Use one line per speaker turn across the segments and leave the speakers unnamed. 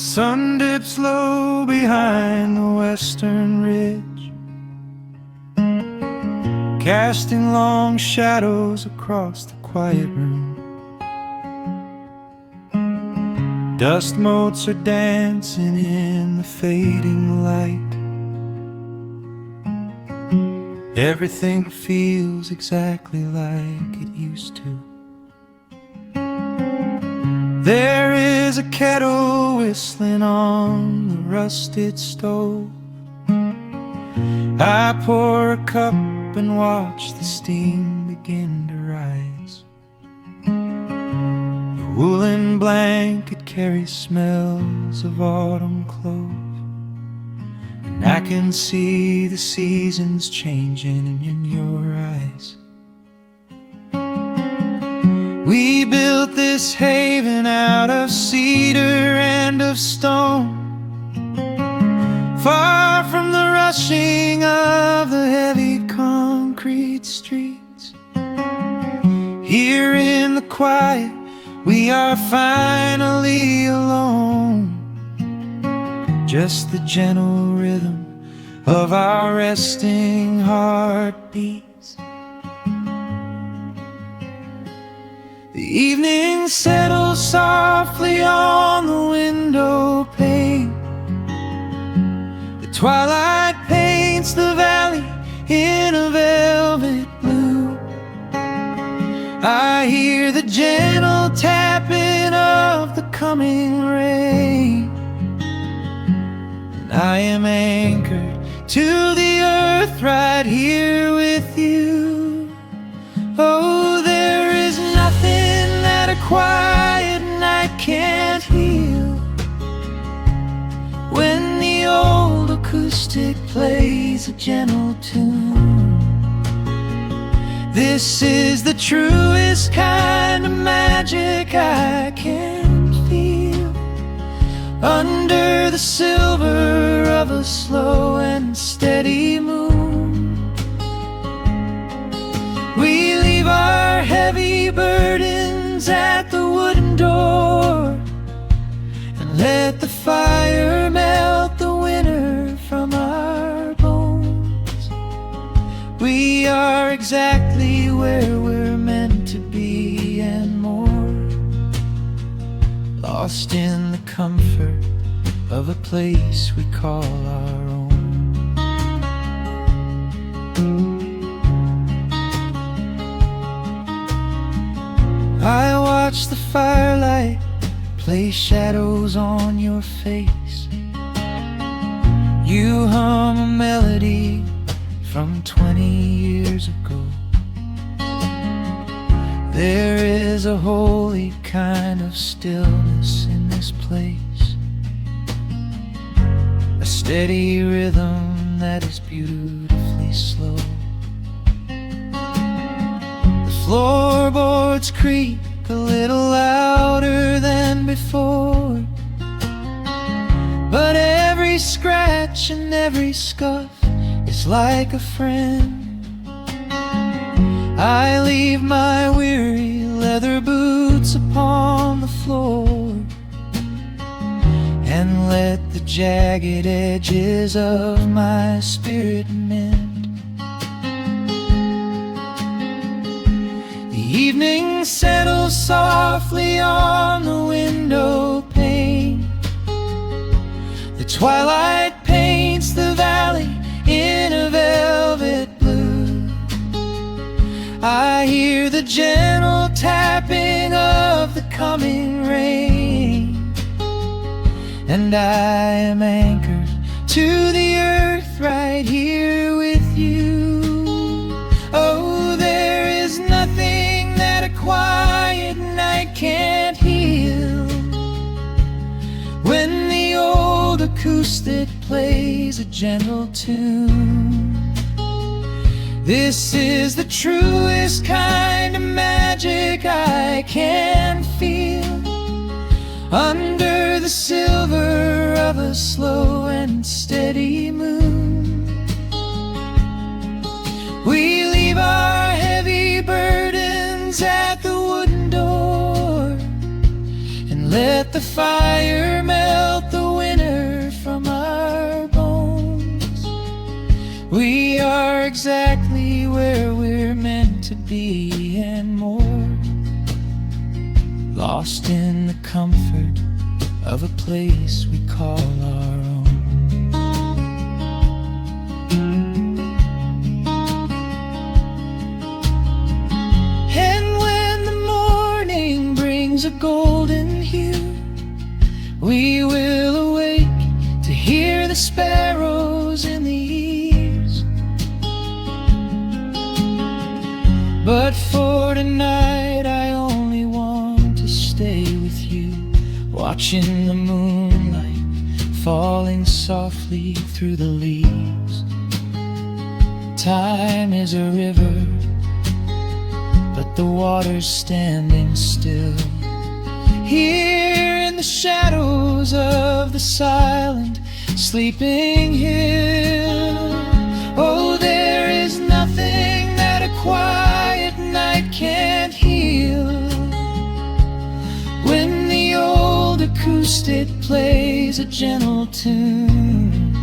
sun dips low behind the western ridge, casting long shadows across the quiet room. Dust motes are dancing in the fading light. Everything feels exactly like it used to. There is a kettle whistling on the rusted stove. I pour a cup and watch the steam begin to rise. The woolen blanket carries smells of autumn clothes, and I can see the seasons changing in your eyes. We built this haven out of cedar and of stone, far from the rushing of the heavy concrete streets. Here in the quiet, we are finally alone. Just the gentle rhythm of our resting heartbeats. The evening settles softly on the window pane. The twilight paints the valley in a velvet blue. I hear the gentle tapping of the coming rain, and I am anchored to the earth right here with you. Oh, there is nothing that a quiet night can't heal, when the old acoustic plays a gentle tune. This is the truest kind of magic I can feel, under the silver of a slow and steady moon. We leave our heavy burdens at the wooden door, and let the fire melt the winter from our bones. We are exactly where we're meant to be and more, lost in the comfort of a place we call our own. I watch the firelight play shadows on your face. You hum a melody from 20 years ago. There is a holy kind of stillness in this place, a steady rhythm that is beautifully slow. The floorboards creak a little louder than before, but every scratch and every scuff is like a friend. I leave my weary leather boots upon the floor, and let the jagged edges of my spirit mend. The evening settles softly on the window pane. The twilight paints the valley in a velvet blue. I hear the gentle tapping of the coming rain, and I am anchored to the earth right here with you. Oh, there is nothing that a quiet night can't heal, when the old acoustic plays a gentle tune. This is the truest kind of magic I can feel, under the silver of a slow and steady moon. We leave our heavy burdens at the wooden door, and let the fire melt the where we're meant to be and more, lost in the comfort of a place we call our own. And when the morning brings a golden hue, we will awake to hear the sparrows in the eaves. But for tonight I only want to stay with you, watching the moonlight falling softly through the leaves. Time is a river, but the water's standing still. Here in the shadows of the silent, sleeping hill. Oh, there is nothing that a quiet night can't heal. When the old acoustic plays a gentle tune,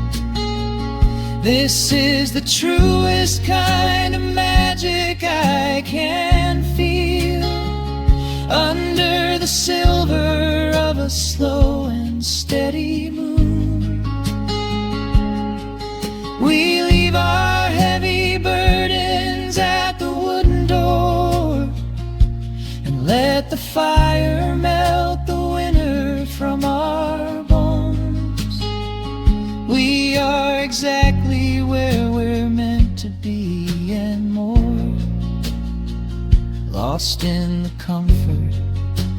this is the truest kind of magic I can feel. Under the silver of a slow and steady moon, we leave our heavy burdens at the wooden door, and let the fire melt the winter from our bones. We are exactly where we're meant to be and more, lost in the comfort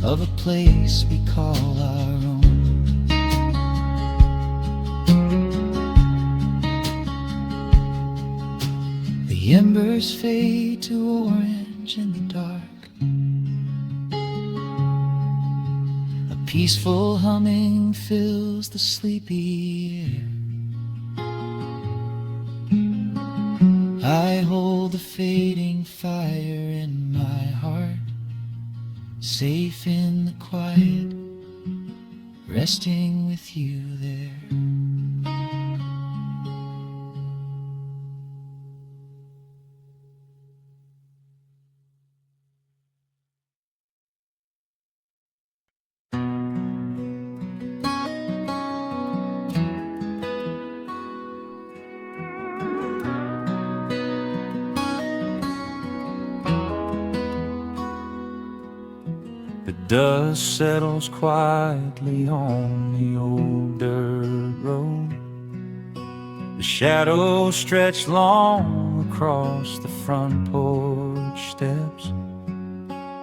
of a place we call our own. The embers fade to orange in the dark. A peaceful humming fills the sleepy air. I hold the fading fire in my heart, safe in the quiet, resting with you there. The dust settles quietly on the old dirt road. The shadows stretch long across the front porch steps.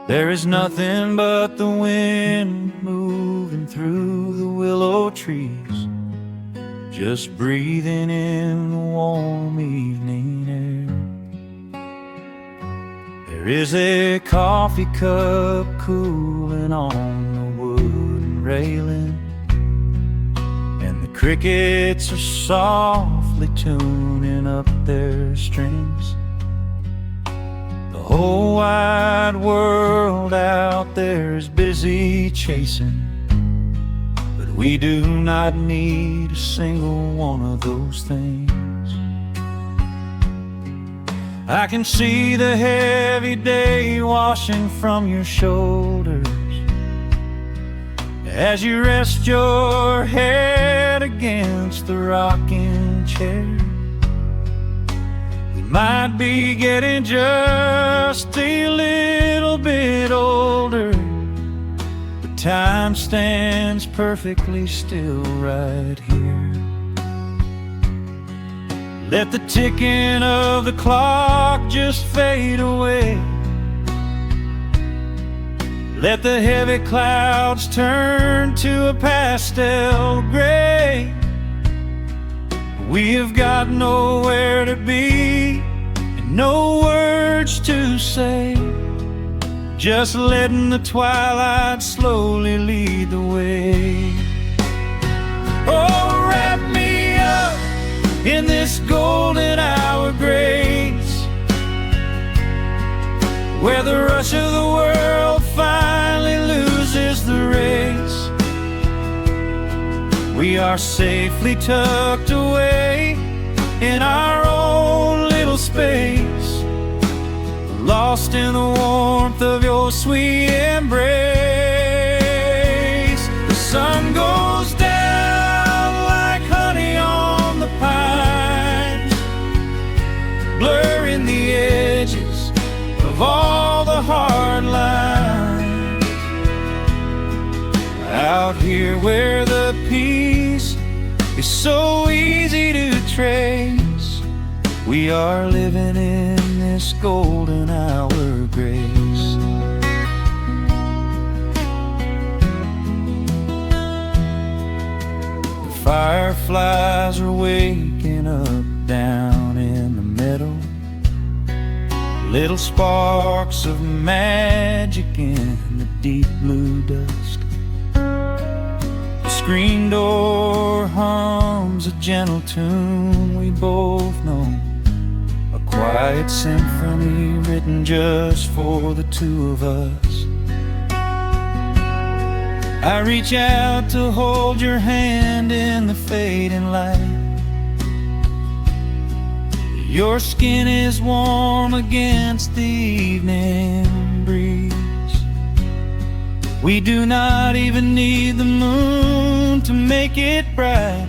There is nothing but the wind moving through the willow trees, just breathing in the warm evening air. There is a coffee cup cooling on the wooden railing, and the crickets are softly tuning up their strings. The whole wide world out there is busy chasing, but we do not need a single one of those things. I can see the heavy day washing from your shoulders as you rest your head against the rocking chair. We might be getting just a little bit older, but time stands perfectly still right here. Let the ticking of the clock just fade away. Let the heavy clouds turn to a pastel gray. We have got nowhere to be and no words to say, just letting the twilight slowly lead the way. Oh, wrap me up in this golden hour grace, where the rush of the world finally loses the race. We are safely tucked away in our own little space, lost in the warmth of your sweet embrace. The sun goes down like honey on the pines, blurring the edges of all the hard lines. Out here where the peace is so easy to trace, we are living in this golden hour grace. The fireflies are waking up down in the meadow, little sparks of magic in the deep blue dusk. The screen door hums a gentle tune we both know, a quiet symphony written just for the two of us. I reach out to hold your hand in the fading light. Your skin is warm against the evening breeze. We do not even need the moon to make it bright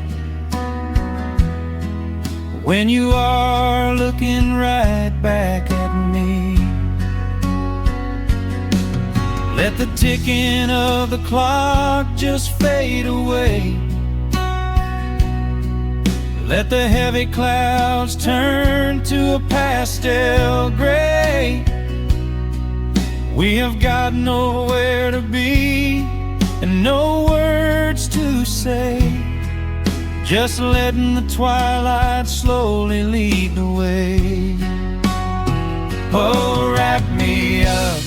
when you are looking right back at me. Let the ticking of the clock just fade away. Let the heavy clouds turn to a pastel gray. We have got nowhere to be and no words to say, just letting the twilight slowly lead the way. Oh, wrap me up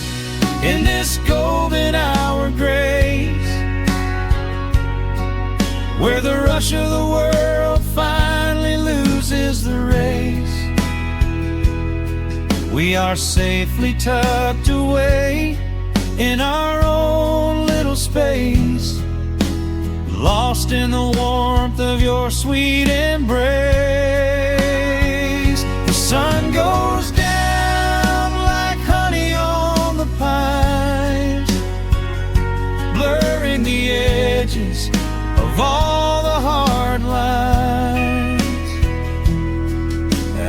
in this golden hour grace, where the rush of the world finally loses the race. We are safely tucked away in our own little space, lost in the warmth of your sweet embrace. The sun goes down like honey on the pines, blurring the edges of all the hard lines.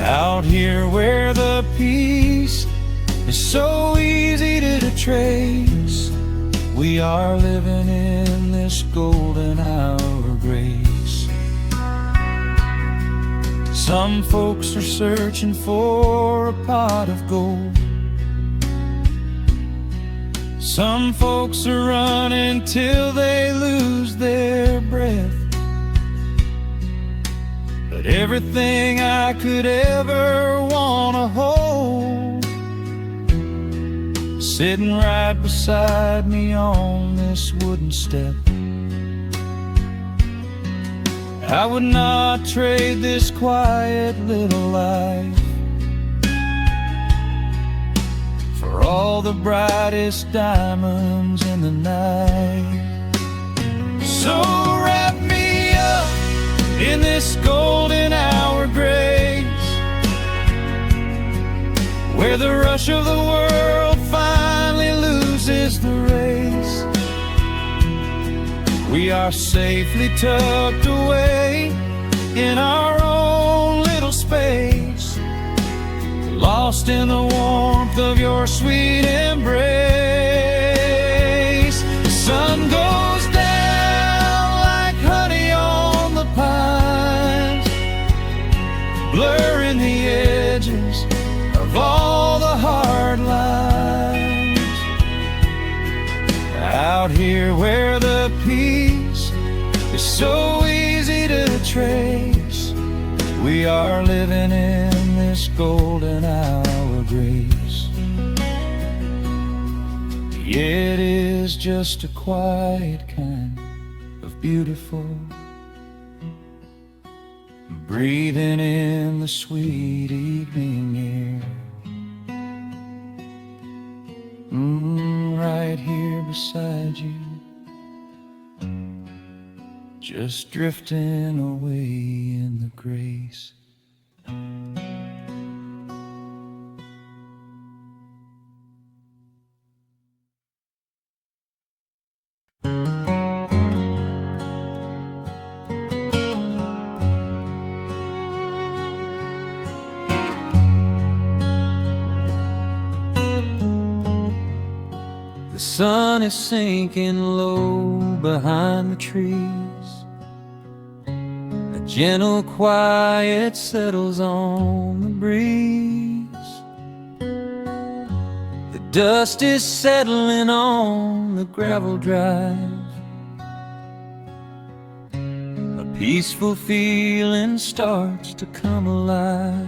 Out here where the peace is so easy to trace, we are living in this golden hour grace. Some folks are searching for a pot of gold, some folks are running till they lose their breath. But everything I could ever wanna hold, sitting right beside me on this wooden step. I would not trade this quiet little life for all the brightest diamonds in the night. So wrap me up in this golden hour grace, where the rush of the world finally loses the race. We are safely tucked away in our own little space, lost in the warmth of your sweet embrace. The sun goes down like honey on the pines, blurring the edges of all the hard lines. Out here where the peace is so easy to trace, we are living in this golden hour grace. It is just a quiet kind of beautiful, breathing in the sweet evening air. Right here beside you, just drifting away in the grace. The sun is sinking low behind the trees. A gentle quiet settles on the breeze. The dust is settling on the gravel drive. A peaceful feeling starts to come alive.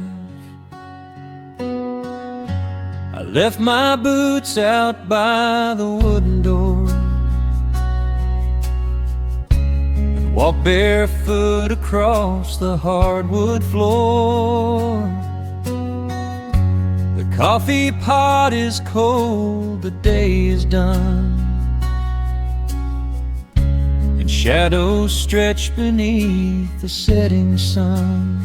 I left my boots out by the wooden door and walked barefoot across the hardwood floor. The coffee pot is cold, the day is done, and shadows stretch beneath the setting sun.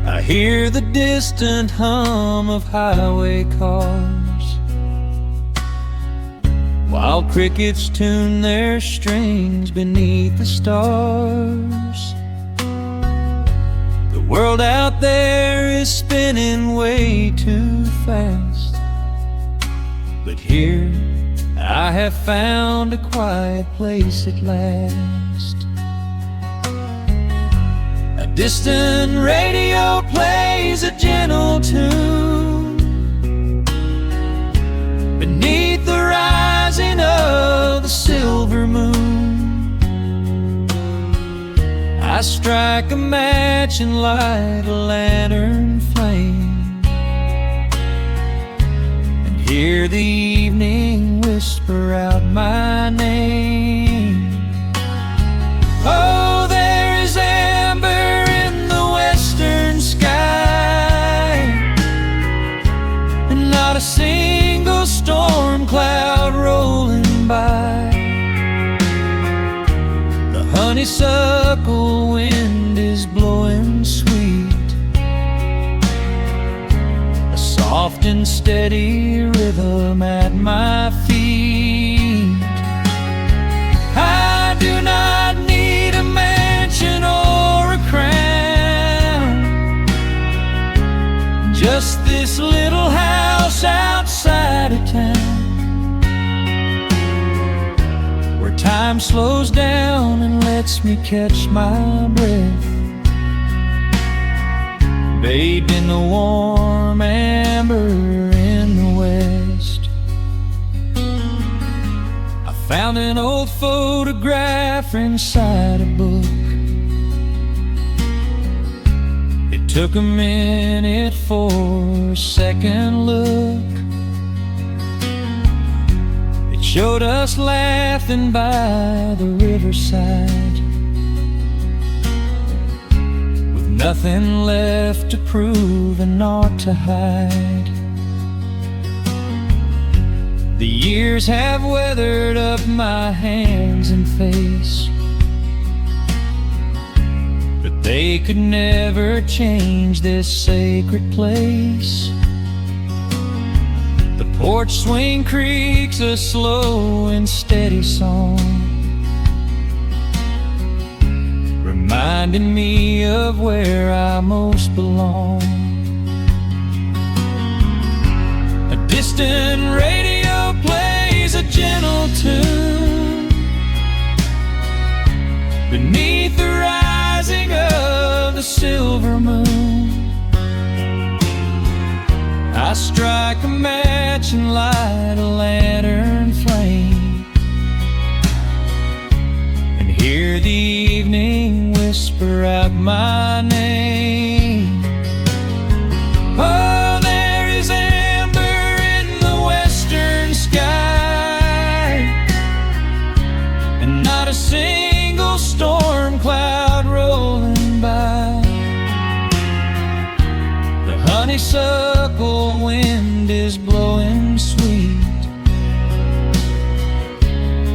I hear the distant hum of highway cars, while crickets tune their strings beneath the stars. The world out there is spinning way too fast, but here I have found a quiet place at last. A distant radio plays a gentle tune beneath the rising of the silver moon. I strike a match and light a lantern flame, and hear the evening whisper out my name. Oh, there is amber in the western sky, and not a single storm cloud rolling by. The honeysuckle wind is blowing sweet, a soft and steady rhythm at my feet. I do not need a mansion or a crown, just this little house outside of town, where time slows down and lets me catch my breath, bathed in the warm amber in the west. I found an old photograph inside a book. It took a minute for a second look. It showed us laughing by the riverside, with nothing left to prove and naught to hide. The years have weathered up my hands and face, but they could never change this sacred place. The porch swing creaks a slow and steady song, reminding me of where I most belong. A distant radio plays a gentle tune beneath the rising of the silver moon. I strike a match and light a lantern flame, and hear the evening whisper out my name. Oh, there is amber in the western sky, and not a single storm cloud rolling by. The honeysuckle wind is blowing sweet,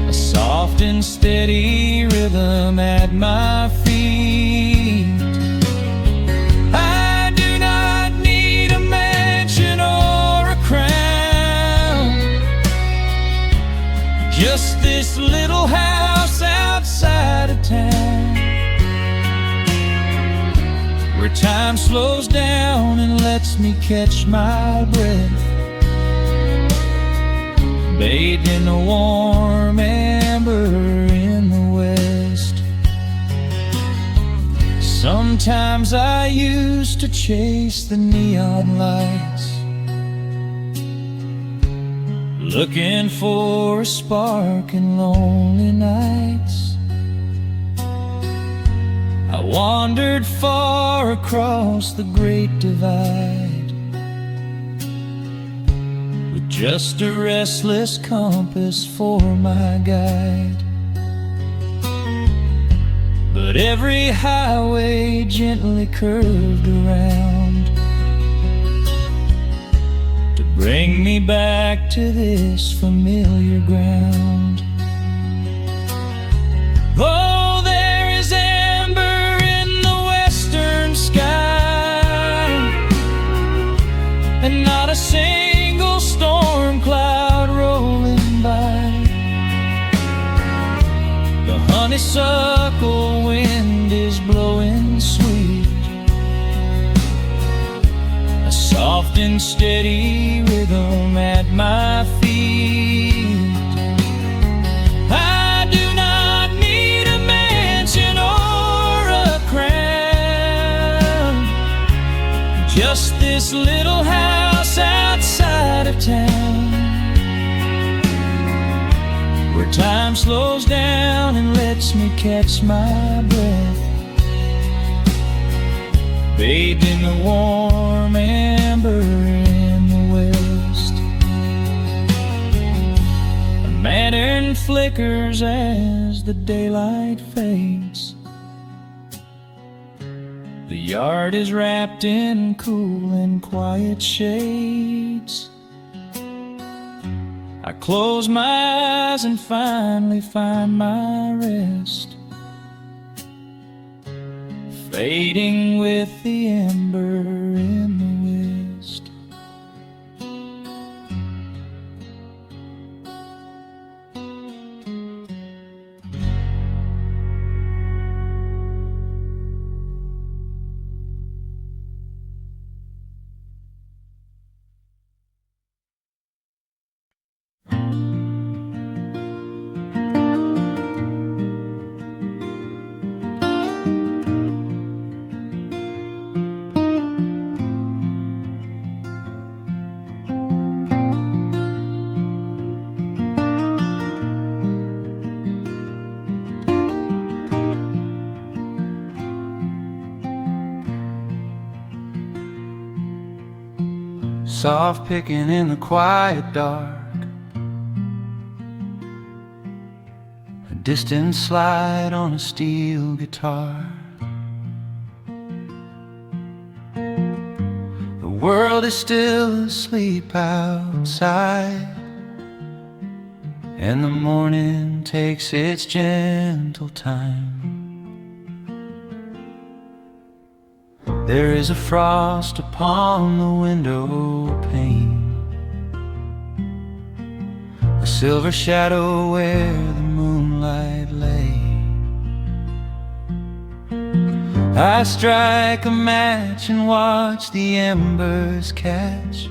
a soft and steady rhythm at my feet. I do not need a mansion or a crown, just this little house outside of town, where time slows down and lets me catch my breath, bathed in the warm amber in the west. Sometimes I used to chase the neon lights, looking for a spark in lonely nights. I wandered far across the great divide, with just a restless compass for my guide. But every highway gently curved around to bring me back to this familiar ground. Oh, there is amber in the western sky, and not a single storm cloud rolling by. The honeysuckle wind is blowing sweet, a soft and steady rhythm at my feet. I do not need a mansion or a crown, just this little house outside of town, where time slows down and lets me catch my breath, bathed in the warm amber in the west. A lantern flickers as the daylight fades. The yard is wrapped in cool and quiet shades. I close my eyes and finally find my rest, fading with the ember in the west. Soft picking in the quiet dark, a distant slide on a steel guitar. The world is still asleep outside, and the morning takes its gentle time. There is a frost upon the window pane, a silver shadow where the moonlight lay. I strike a match and watch the embers catch,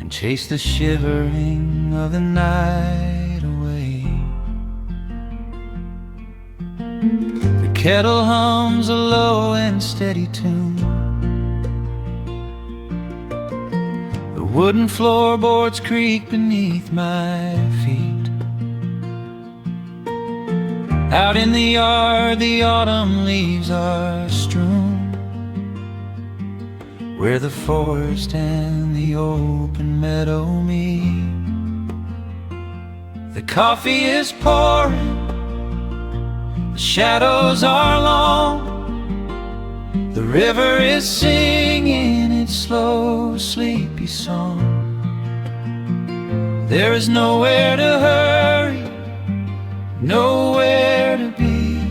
and chase the shivering of the night away. The kettle hums a low and steady tune, the wooden floorboards creak beneath my feet. Out in the yard the autumn leaves are strewn, where the forest and the open meadow meet. The coffee is pouring, the shadows are long, the river is singing its slow, sleepy song. There is nowhere to hurry, nowhere to be,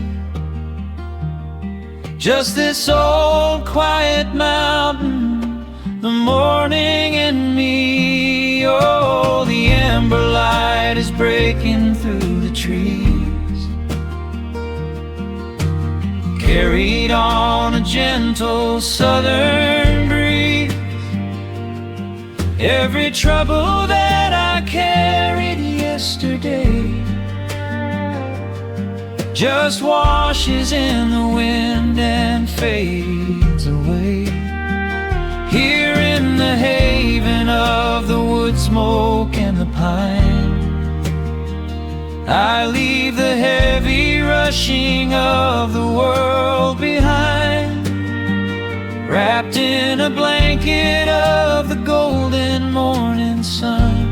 just this old quiet mountain, the morning and me. Oh, the ember light is breaking through the trees, carried on a gentle southern breeze. Every trouble that I carry yesterday just washes in the wind and fades away. Here in the haven of the wood smoke and the pine, I leave the heavy rushing of the world behind, wrapped in a blanket of the golden morning sun.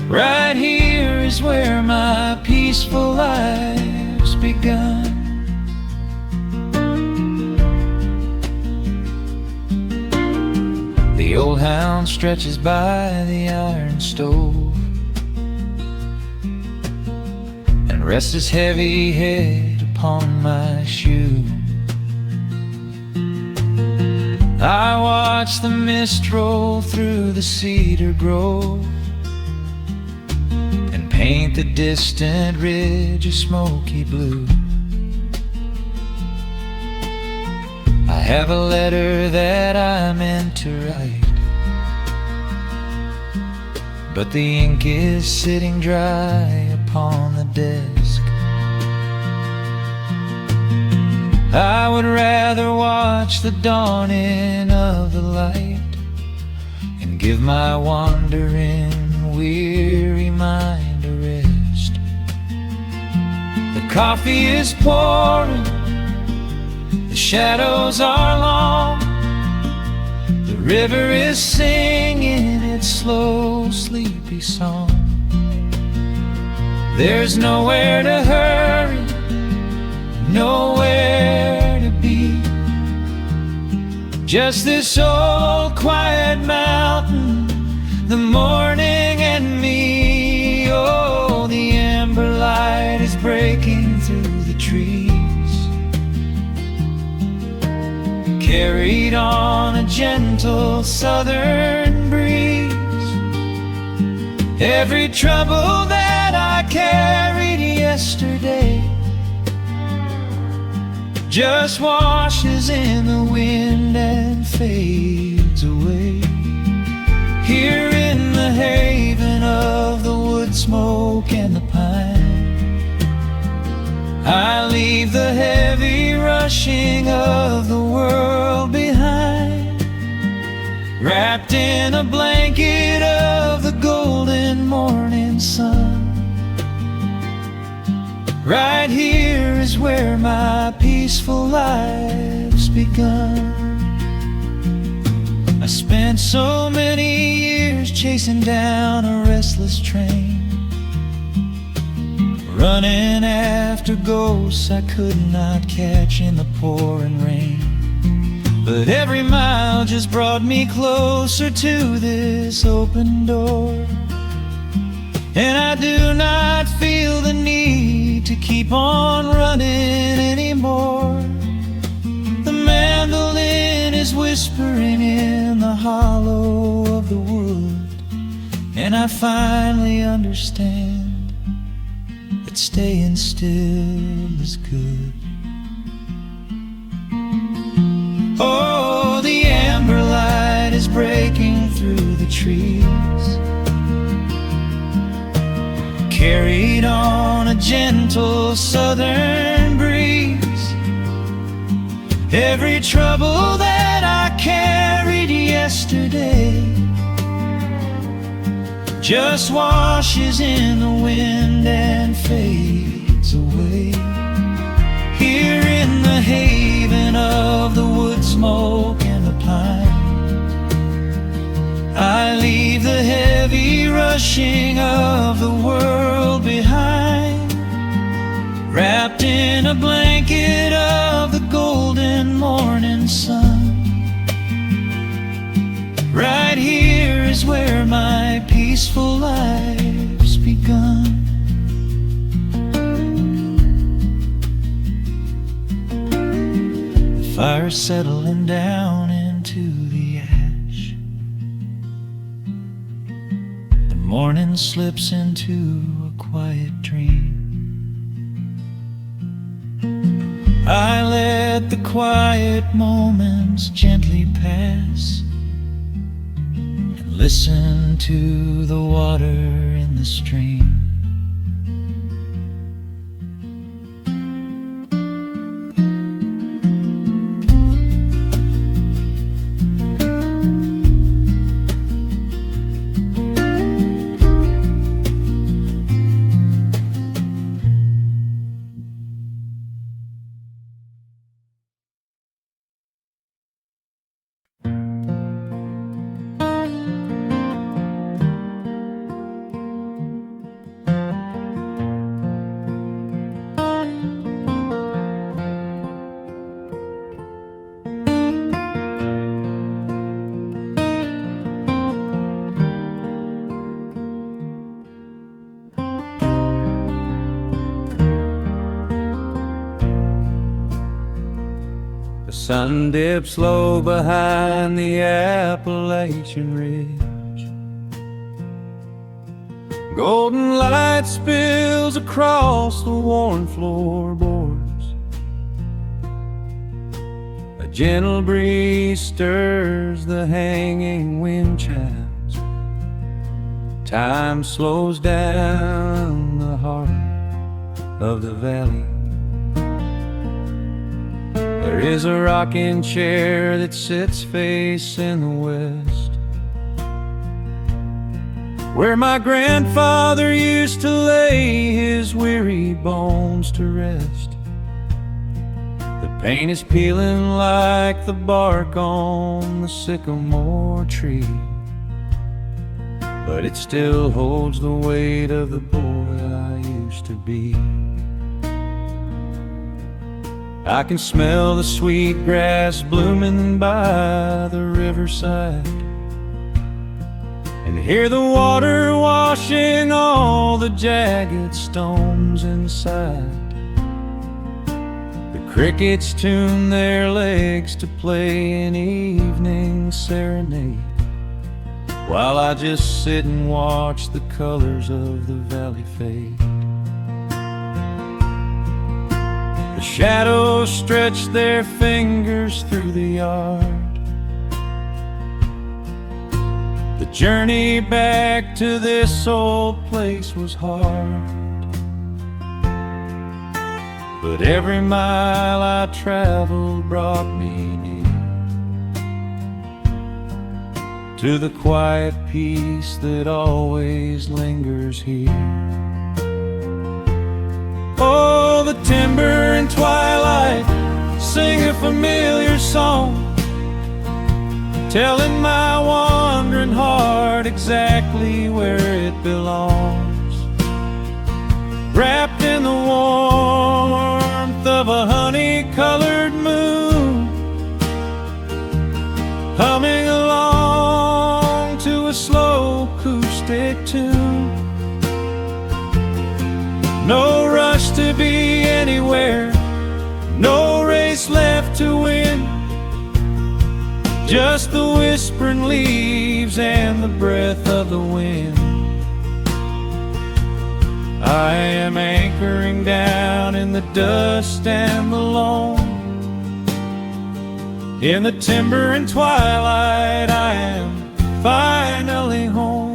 Right here is where my peaceful life's begun. The old hound stretches by the iron stove and rests his heavy head upon my shoe. I watch the mist roll through the cedar grove and paint the distant ridge a smoky blue. I have a letter that I meant to write, but the ink is sitting dry upon the desk. I would rather watch the dawning of the light and give my wandering, weary mind a rest. The coffee is pouring, the shadows are long, the river is singing its slow, sleepy song. There's nowhere to hurry, nowhere to be, just this old quiet mountain, the morning and me. Oh, the amber light is breaking through the trees, carried on a gentle southern breeze. Every trouble that I carried yesterday just washes in the wind and fades away. Here in the haven of the wood smoke and the pine, I leave the heavy rushing of the world behind, wrapped in a blanket of the golden morning sun. Right here is where my peaceful life's begun. I spent so many years chasing down a restless train, running after ghosts I could not catch in the pouring rain. But every mile just brought me closer to this open door, and I do not feel the need to keep on running anymore. The mandolin is whispering in the hollow of the wood, and I finally understand that staying still is good. Oh, the amber light is breaking through the trees, carried on a gentle southern breeze. Every trouble that I carried yesterday just washes in the wind and fades away. Here in the haven of the wood smoke and the pine, I leave the heavy rushing of the world behind, wrapped in a blanket of the golden morning sun. Right here is where my peaceful life's begun. The fire's settling down into the ash, the morning slips into a quiet dream. I let the quiet moments gently pass and listen to the water in the stream. The sun dips low behind the Appalachian Ridge. Golden light spills across the worn floorboards. A gentle breeze stirs the hanging wind chimes. Time slows down the heart of the valley. There is a rocking chair that sits facing the west, where my grandfather used to lay his weary bones to rest. The paint is peeling like the bark on the sycamore tree, but it still holds the weight of the boy I used to be. I can smell the sweet grass blooming by the riverside, and hear the water washing all the jagged stones inside. The crickets tune their legs to play an evening serenade, while I just sit and watch the colors of the valley fade. The shadows stretch their fingers through the yard. The journey back to this old place was hard, but every mile I traveled brought me near to the quiet peace that always lingers here. Oh, the timber and twilight sing a familiar song, telling my wandering heart exactly where it belongs. Wrapped in the warmth of a honey-colored moon, humming along to a slow acoustic tune. No rush to be anywhere, no race left to win, just the whispering leaves and the breath of the wind. I am anchoring down in the dust and the loam. In the timber and twilight I am finally home.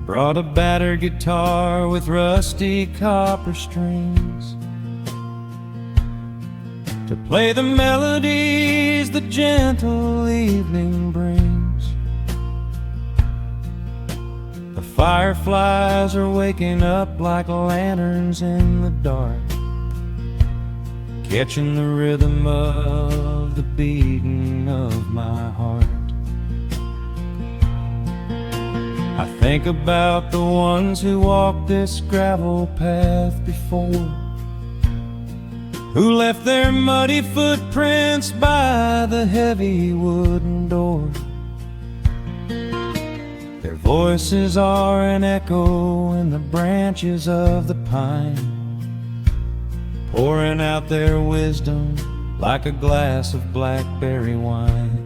Brought a battered guitar with rusty copper strings to play the melodies the gentle evening brings. The fireflies are waking up like lanterns in the dark, catching the rhythm of the beating of my heart. I think about the ones who walked this gravel path before, who left their muddy footprints by the heavy wooden door. Their voices are an echo in the branches of the pine, pouring out their wisdom like a glass of blackberry wine.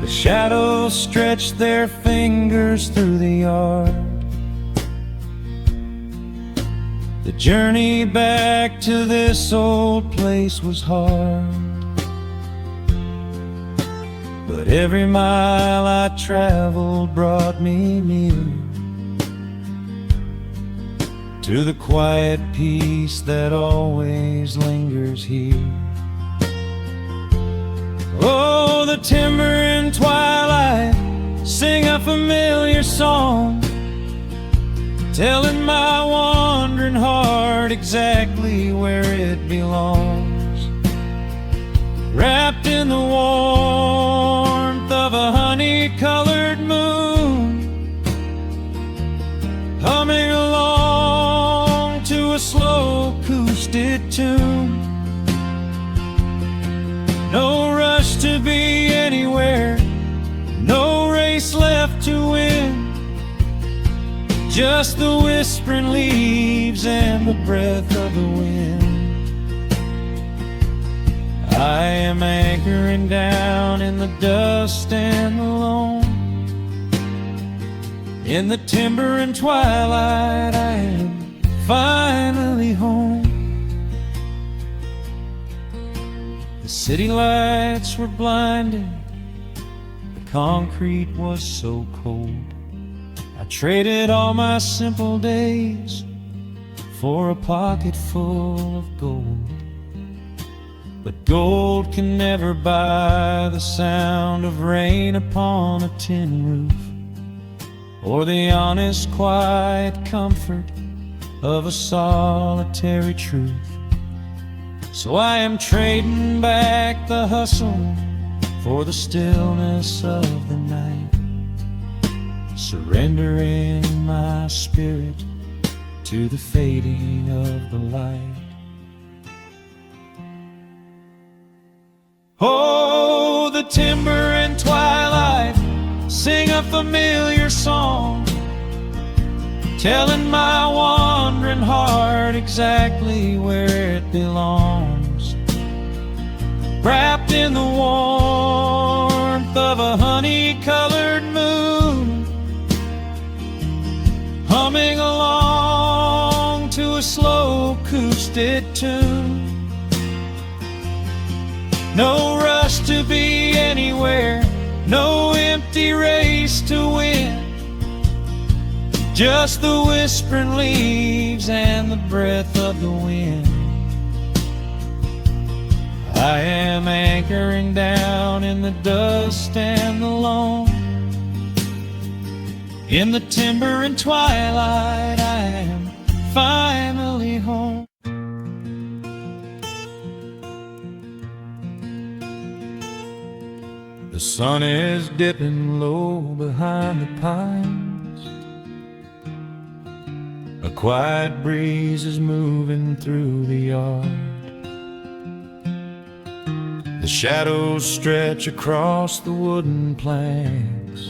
The shadows stretch their fingers through the yard. The journey back to this old place was hard, but every mile I traveled brought me near to the quiet peace that always lingers here. Oh, the timber and twilight sing a familiar song, telling my wandering heart exactly where it belongs. Wrapped in the warmth of a honey-colored moon, humming along to a slow acoustic tune. No rush to be anywhere, no race left to win, just the whispering leaves and the breath of the wind. I am anchoring down in the dust and the loam. In the timber and twilight I am finally home. The city lights were blinding, the concrete was so cold. I traded all my simple days for a pocket full of gold. But gold can never buy the sound of rain upon a tin roof, or the honest, quiet comfort of a solitary truth. So I am trading back the hustle for the stillness of the night, surrendering my spirit to the fading of the light. Oh, the timber and twilight sing a familiar song, telling my wandering heart exactly where it belongs. Wrapped in the warmth of a honey-colored moon, humming along to a slow acoustic tune. No rush to be anywhere, no empty race to win, just the whispering leaves and the breath of the wind. I am anchoring down in the dust and the loam. In the timber and twilight I am finally home. The sun is dipping low behind the pines. A quiet breeze is moving through the yard. The shadows stretch across the wooden planks,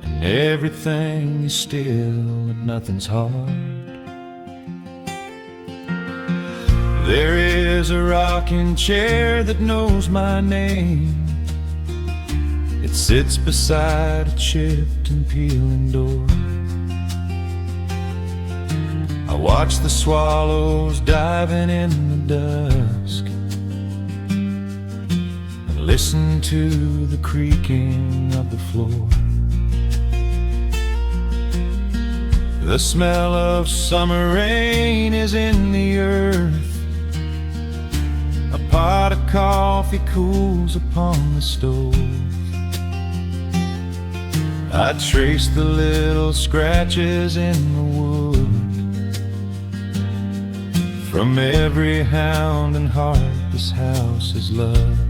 and everything is still and nothing's hard. There is a rocking chair that knows my name. It sits beside a chipped and peeling door. I watch the swallows diving in the dusk, and listen to the creaking of the floor. The smell of summer rain is in the earth. A pot of coffee cools upon the stove. I trace the little scratches in the wood from every hound and heart this house has loved.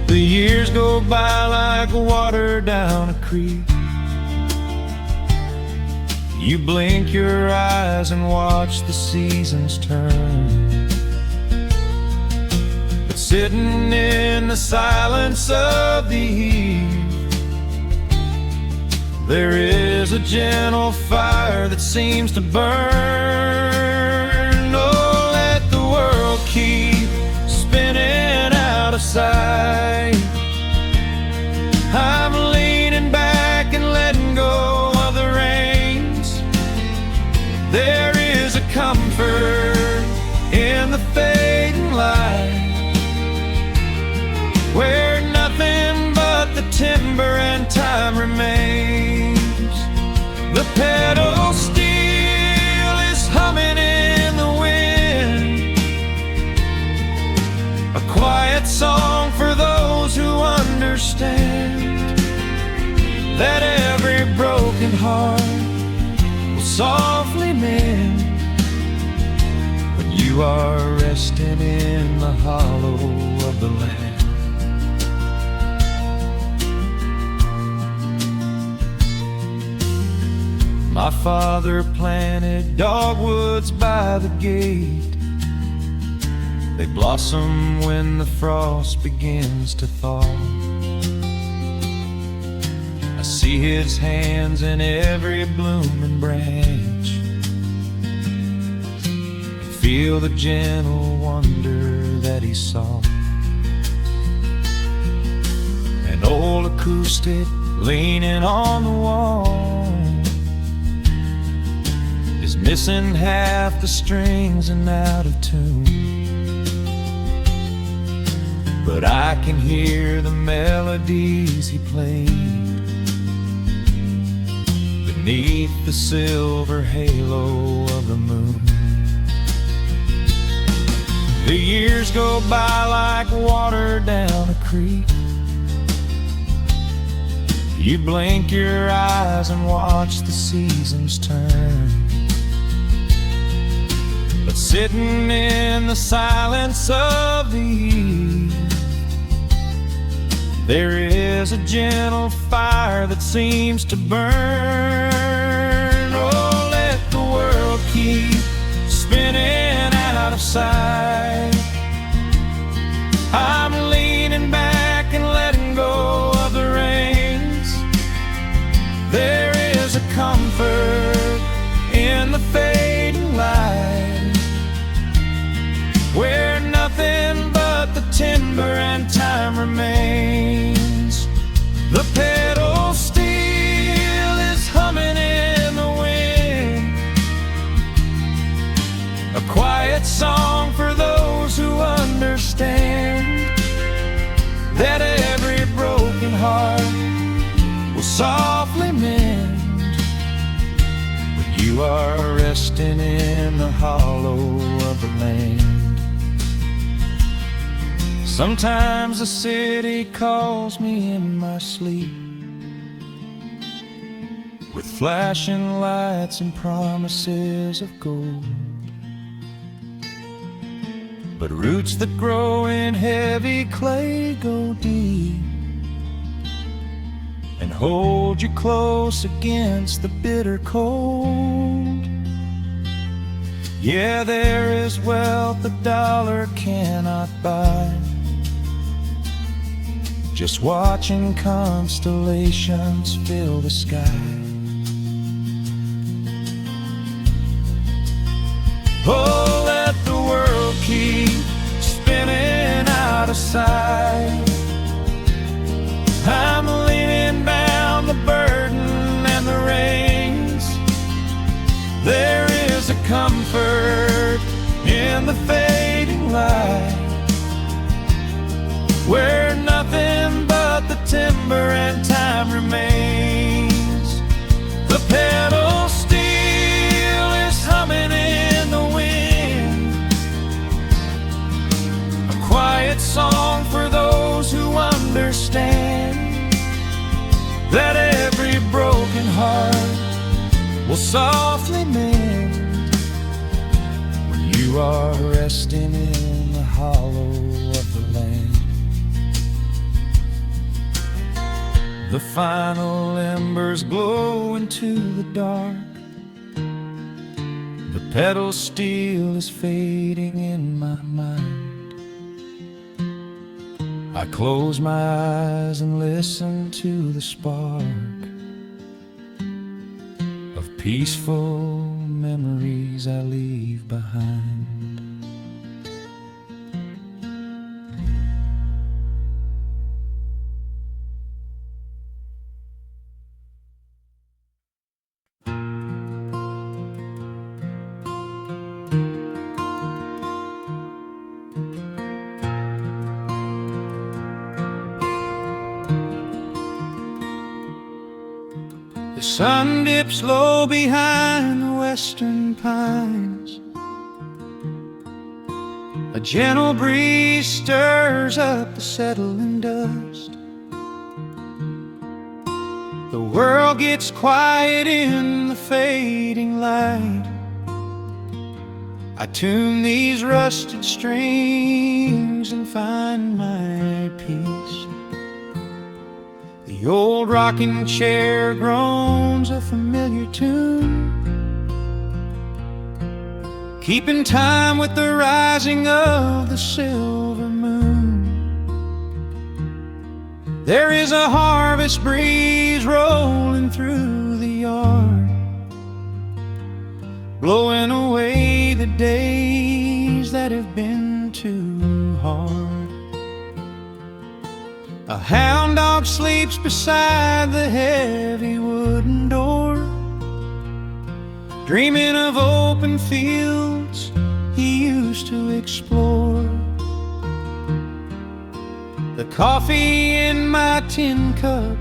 The years go by like water down a creek. You blink your eyes and watch the seasons turn. But sitting in the silence of the eve, there is a gentle fire that seems to burn. Oh, let the world keep spinning out of sight. I'm leaning back and letting go of the reins. There is a comfort in the fading light, where nothing but the timber and time remains. The pedal steel is humming in the wind, a quiet song for those who understand that every broken heart will softly mend when you are resting in the hollow of the land. My father planted dogwoods by the gate. They blossom when the frost begins to thaw. I see his hands in every blooming branch, and feel the gentle wonder that he saw. An old acoustic leaning on the wall is missing half the strings and out of tune, but I can hear the melodies he played beneath the silver halo of the moon. The years go by like water down a creek. You blink your eyes and watch the seasons turn. But sitting in the silence of the eve, there is a gentle fire that seems to burn. Oh, let the world keep spinning out of sight. I'm leaning back and letting go of the reins. There is a comfort in the fading light, where nothing but the timber and time remains. The pedal steel is humming in the wind, a quiet song for those who understand that every broken heart will softly mend when you are resting in the hollow of the land. Sometimes the city calls me in my sleep, with flashing lights and promises of gold, but roots that grow in heavy clay go deep and hold you close against the bitter cold. Yeah, there is wealth a dollar cannot buy, just watching constellations fill the sky. Oh, let the world keep spinning out of sight. I'm leaning down the burden and the reins. There is a comfort in the fading light, where nothing but the timber and time remains. The pedal steel is humming in the wind, a quiet song for those who understand that every broken heart will softly mend when you are resting in the hollow of the land. The final embers glow into the dark, The pedal steel is fading in my mind. I close my eyes and listen to the spark of peaceful memories I leave behind. The sun dips low behind the western pines. A gentle breeze stirs up the settling dust. The world gets quiet in the fading light. I tune these rusted strings and find my peace. The old rocking chair groans a familiar tune, keeping time with the rising of the silver moon. There is a harvest breeze rolling through the yard, blowing away the days that have been too hard. A hound dog sleeps beside the heavy wooden door, dreaming of open fields he used to explore. The coffee in my tin cup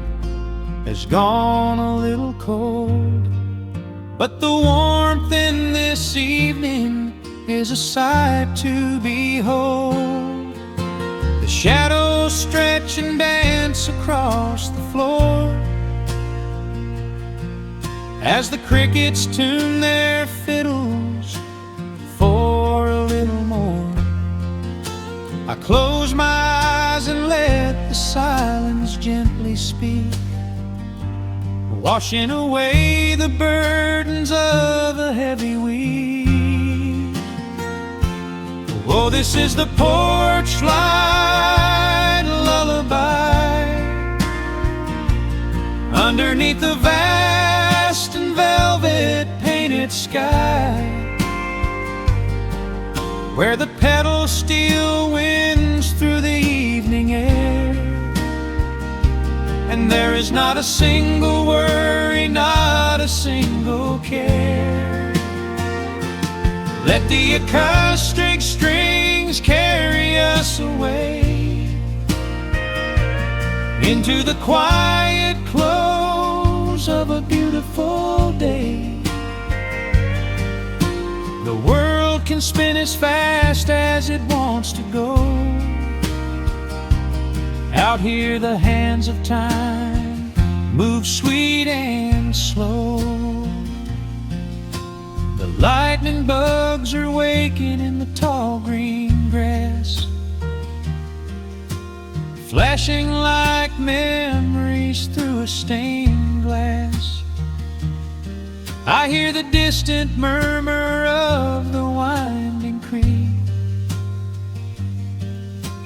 has gone a little cold, but the warmth in this evening is a sight to behold. The shadows stretch and dance across the floor as the crickets tune their fiddles for a little more. I close my eyes and let the silence gently speak, washing away the burdens of a heavy week. Oh, this is the porch light lullaby underneath the vast and velvet painted sky, where the pedal steel winds through the evening air, and there is not a single worry, not a single care. Let the acoustic strings carry us away into the quiet close of a beautiful day. The world can spin as fast as it wants to go. Out here the hands of time move sweet and slow. The lightning bugs are waking in the tall green grass, flashing like memories through a stained glass. I hear the distant murmur of the winding creek.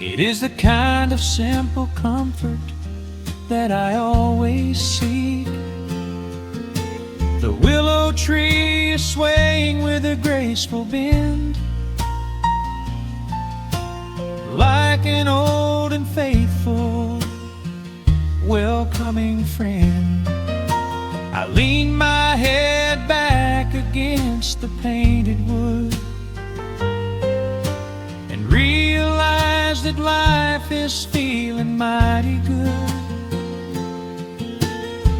It is the kind of simple comfort that I always seek. The willow tree is swaying with a graceful bend, like an old and faithful welcoming friend. I lean my head back against the painted wood and realize that life is feeling mighty good.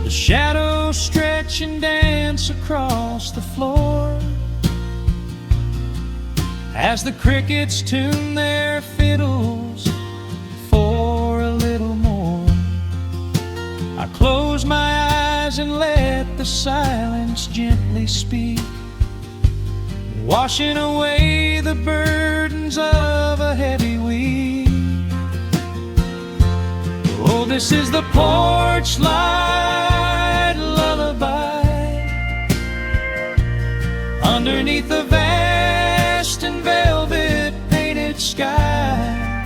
The shadows stretch and dance across the floor as the crickets tune their fiddles for a little more. I close my eyes and let the silence gently speak, washing away the burdens of a heavy week. Oh, this is the porch light lullaby under underneath the vast and velvet painted sky,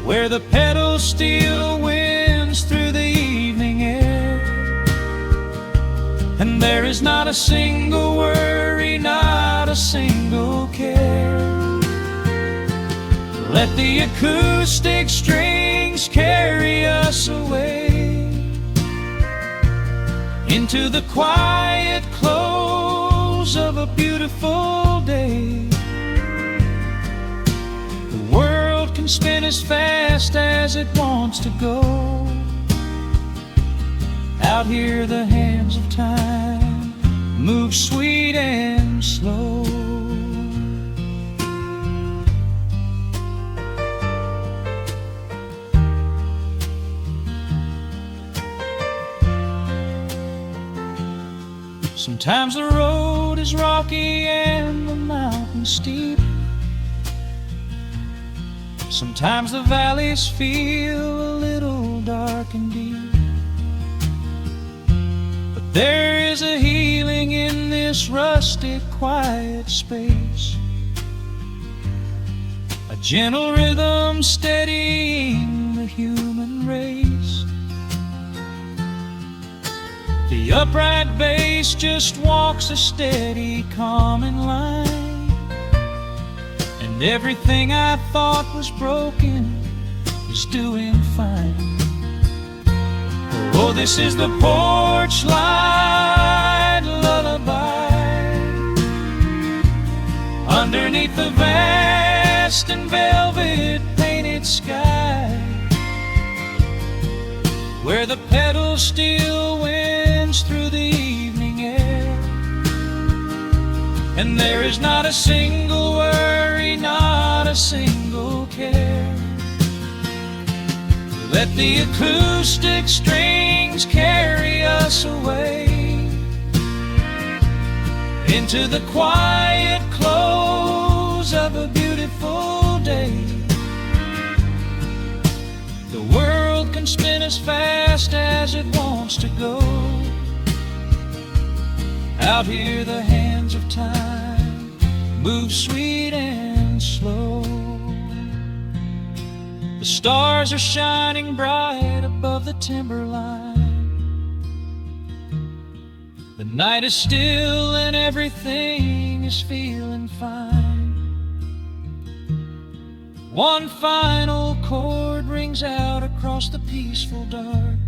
where the petals still winds through the evening air, and there is not a single worry, not a single care. Let the acoustic strings carry us away into the quiet close of a beautiful day. The world can spin as fast as it wants to go. Out here the hands of time move sweet and slow. Sometimes the road is rocky and the mountain steep. Sometimes the valleys feel a little dark and deep. But there is a healing in this rustic, quiet space, a gentle rhythm steadying the human race. The upright bass just walks a steady, calming line, and everything I thought was broken is doing fine. Oh, this is the porch light lullaby underneath the vast and velvet painted sky, where the petals still winds through the evening air, and there is not a single worry, not a single care. Let the acoustic strings carry us away into the quiet close of a beautiful day. The world can spin as fast as it wants to go. Out here the hands of time move sweet and slow. The stars are shining bright above the timberline. The night is still and everything is feeling fine. One final chord rings out across the peaceful dark.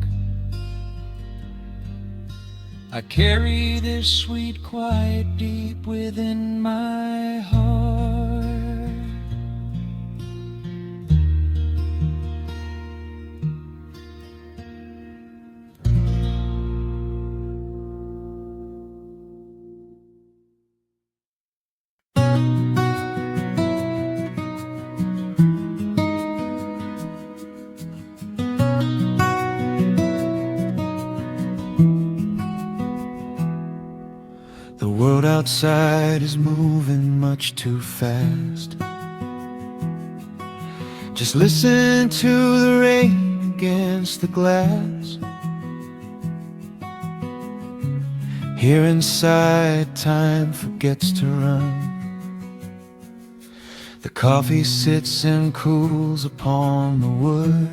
I carry this sweet quiet deep within my heart. The world outside is moving much too fast. Just listen to the rain against the glass. Here inside, time forgets to run. The coffee sits and cools upon the wood.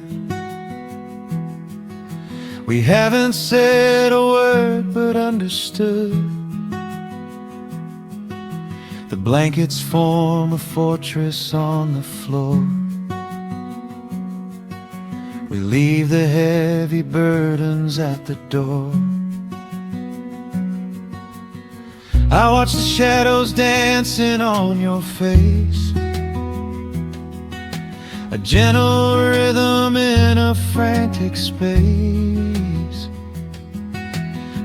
We haven't said a word but understood. The blankets form a fortress on the floor. We leave the heavy burdens at the door. I watch the shadows dancing on your face, a gentle rhythm in a frantic space.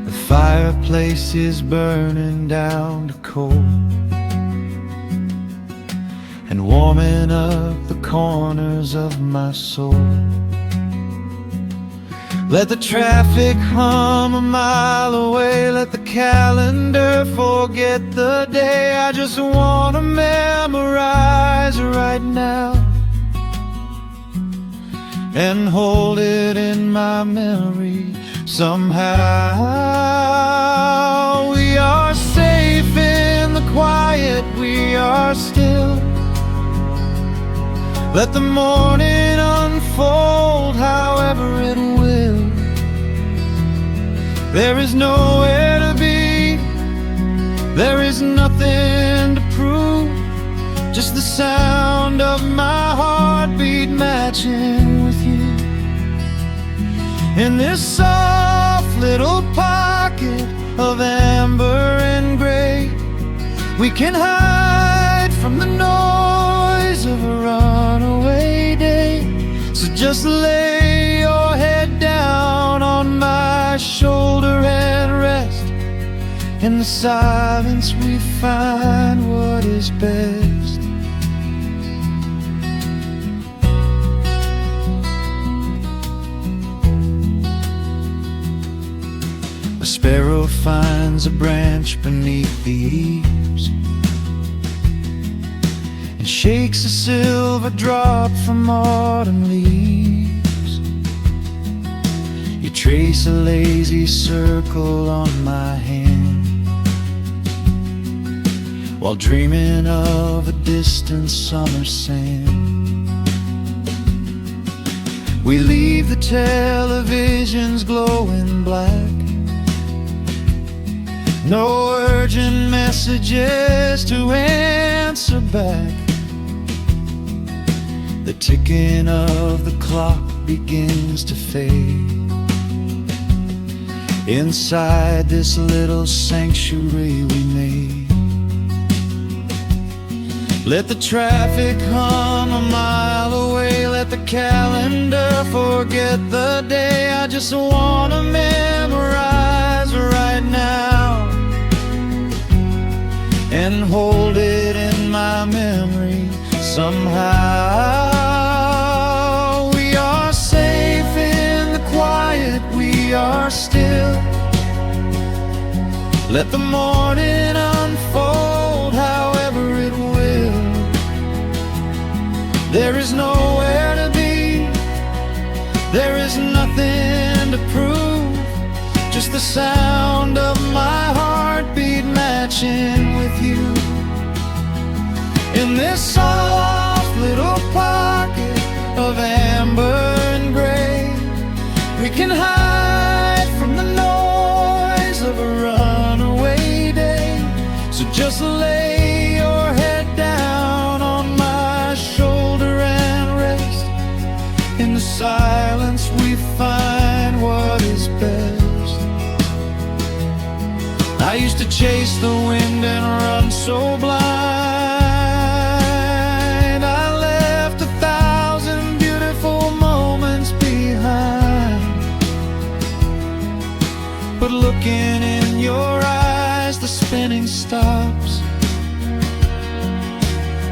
The fireplace is burning down to coal and warming up the corners of my soul. Let the traffic hum a mile away, let the calendar forget the day. I just want to memorize right now and hold it in my memory somehow. We are safe Let the morning unfold however it will. There is nowhere to be, there is nothing to prove, just the sound of my heartbeat matching with you. In this soft little pocket of amber and gray, we can hide from the noise of a runaway day. So just lay your head down on my shoulder and rest. In the silence we find what is best. A sparrow finds a branch beneath the eaves and shakes a silver drop from autumn leaves. You trace a lazy circle on my hand while dreaming of a distant summer sand. We leave the televisions glowing black, no urgent messages to answer back. The ticking of the clock begins to fade inside this little sanctuary we made. Let the traffic hum a mile away, let the calendar forget the day. I just wanna memorize right now and hold it in my memory somehow. We are safe in the quiet, we are still. Let the morning unfold however it will. There is nowhere to be, there is nothing to prove, just the sound of my heartbeat matching with you. In this soft little pocket of amber and gray, we can hide from the noise of a runaway day. So just lay your head down on my shoulder and rest. In the silence we find what is best. I used to chase the wind and run so blind. I left 1,000 beautiful moments behind. But looking in your eyes, the spinning stops.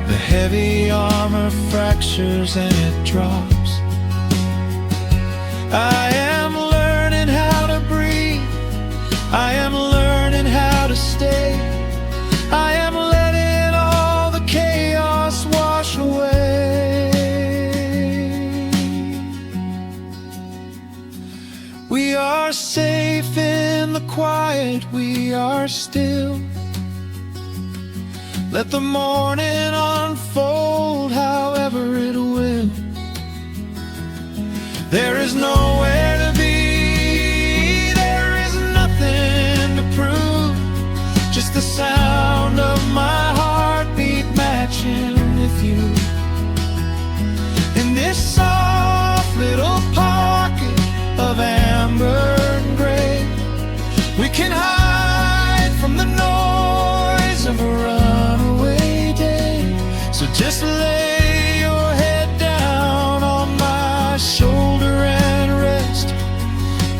The heavy armor fractures and it drops. I am learning how to breathe, I am learning how to stay. I am letting all the chaos wash away. We are safe in the quiet, we are still. Let the morning unfold however it will. There is nowhere to be, there is nothing to prove, just the sound of my heartbeat matching with you. In this soft little pocket of amber and gray, we can hide from the noise of a runaway day. So just lay your head down on my shoulder and rest.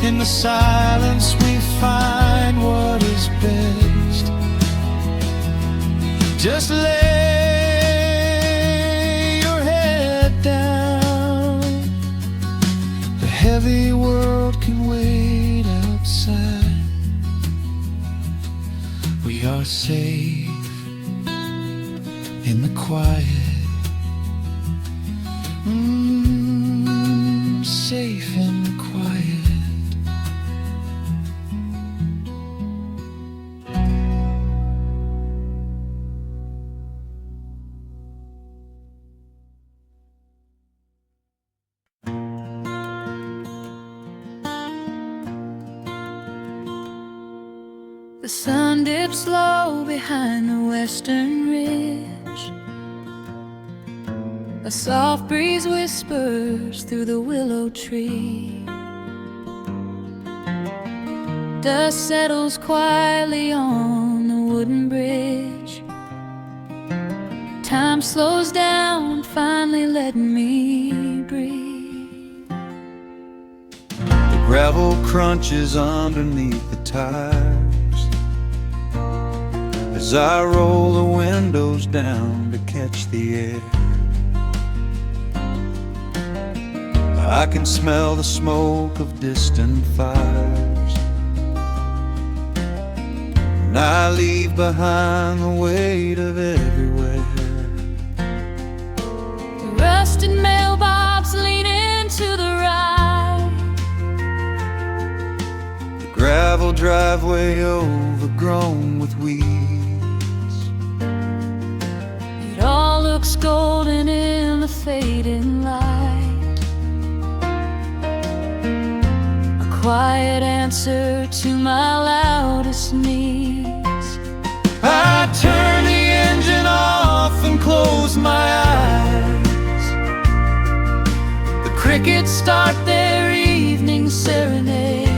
In the silence we find what is best. Just lay your head down. The heavy world can wait outside. We are safe in the quiet. Safe in the quiet. sun dips low behind the western ridge. A soft breeze whispers through the willow tree. Dust settles quietly on the wooden bridge. Time slows down, finally letting me breathe.
The gravel crunches underneath the tires as I roll the windows down to catch the air. I can smell the smoke of distant fires, and I leave behind the weight of everywhere.
The rusted mailbox leaning to the right,
The gravel driveway overgrown with weeds.
it all looks golden in the fading light. Quiet answer to my loudest needs.
I turn the engine off and close my eyes.
The crickets start their evening serenade.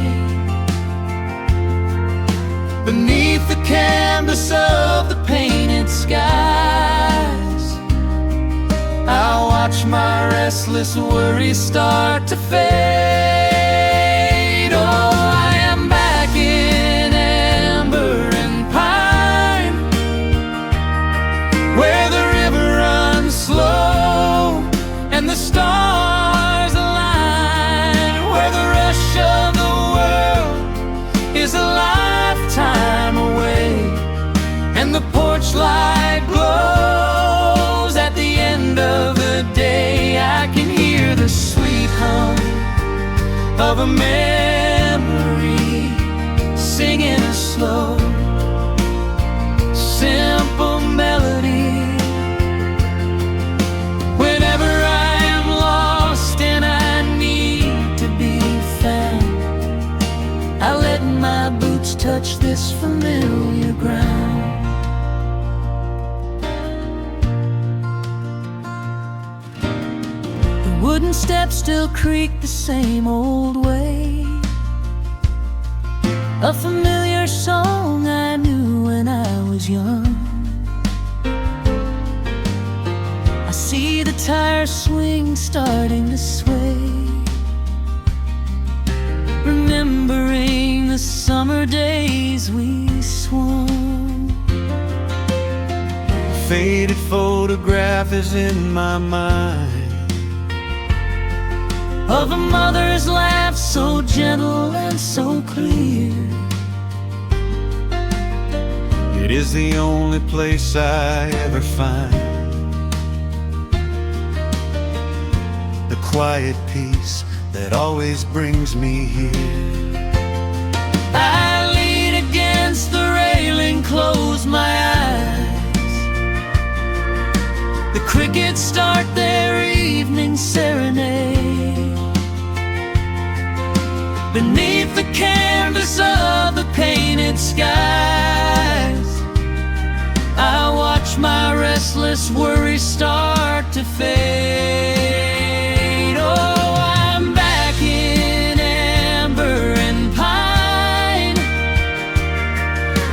Beneath the canvas of the painted skies, I watch my restless worries start to fade. Oh, I am back in amber and pine, where the river runs slow and the stars align, where the rush of the world is a lifetime away, and the porch light glows at the end of the day. I can hear the sweet hum of a memory singing a slow, simple melody. Whenever I am lost and I need to be found, I let my boots touch this familiar ground.
Wooden steps still creak the same old way. A familiar song I knew when I was young. I see the tires swing starting to sway, remembering the summer days we swung.
A faded photograph is in my mind
of a mother's laugh so gentle and so clear.
It is the only place I ever find the quiet peace that always brings me here.
I lean against the railing, close my eyes. The crickets start their evening serenade. Beneath the canvas of the painted skies, I watch my restless worries start to fade. Oh, I'm back in amber and pine,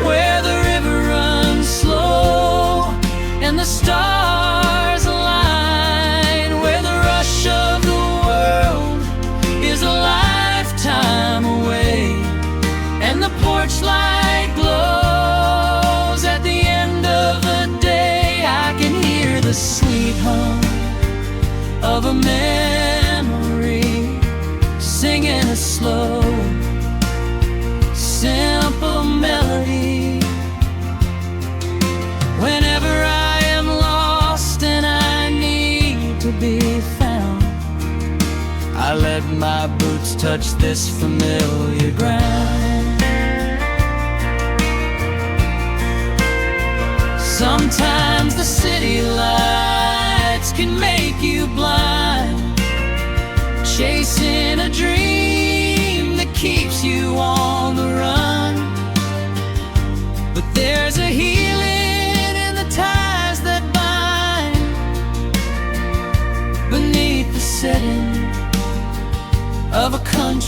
where the river runs slow and the stars align, where the rush of the world is a lifetime away, and the porch light glows at the end of the day. I can hear the sweet hum of a memory singing a slow, simple melody. Whenever I am lost and I need to be found, I let my boots touch this familiar ground. Sometimes the city lights can make you blind, chasing a dream that keeps you on the run.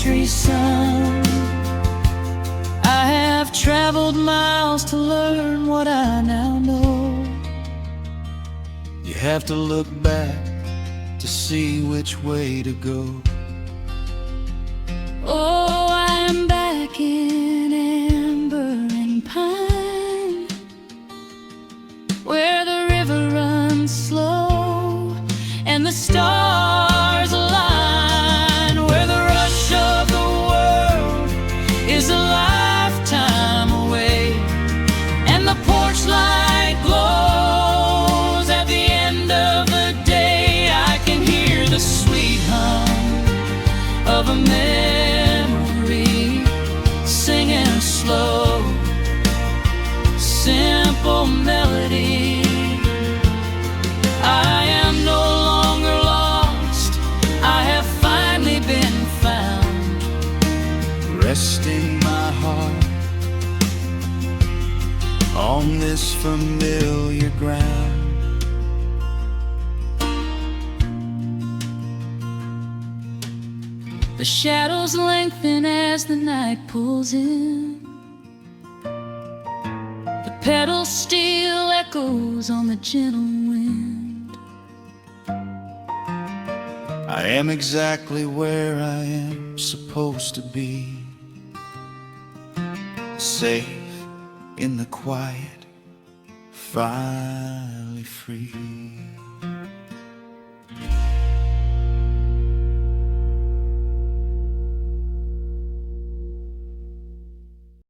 country sun. I have traveled miles to learn what I now know.
You have to look back to see which way to go.
Oh, I am back in amber and pine, where the river runs slow and the stars align, where the rush of the world is a lifetime away, and the porch light glows at the end of the day. I can hear the sweet hum of a memory singing a slow, simple melody. I am no longer lost, I have finally been found,
Resting my heart on this familiar ground.
the shadows lengthen as the night pulls in. The pedal steel echoes on the gentle wind.
I am exactly where I am supposed to be, safe in the quiet, finally free.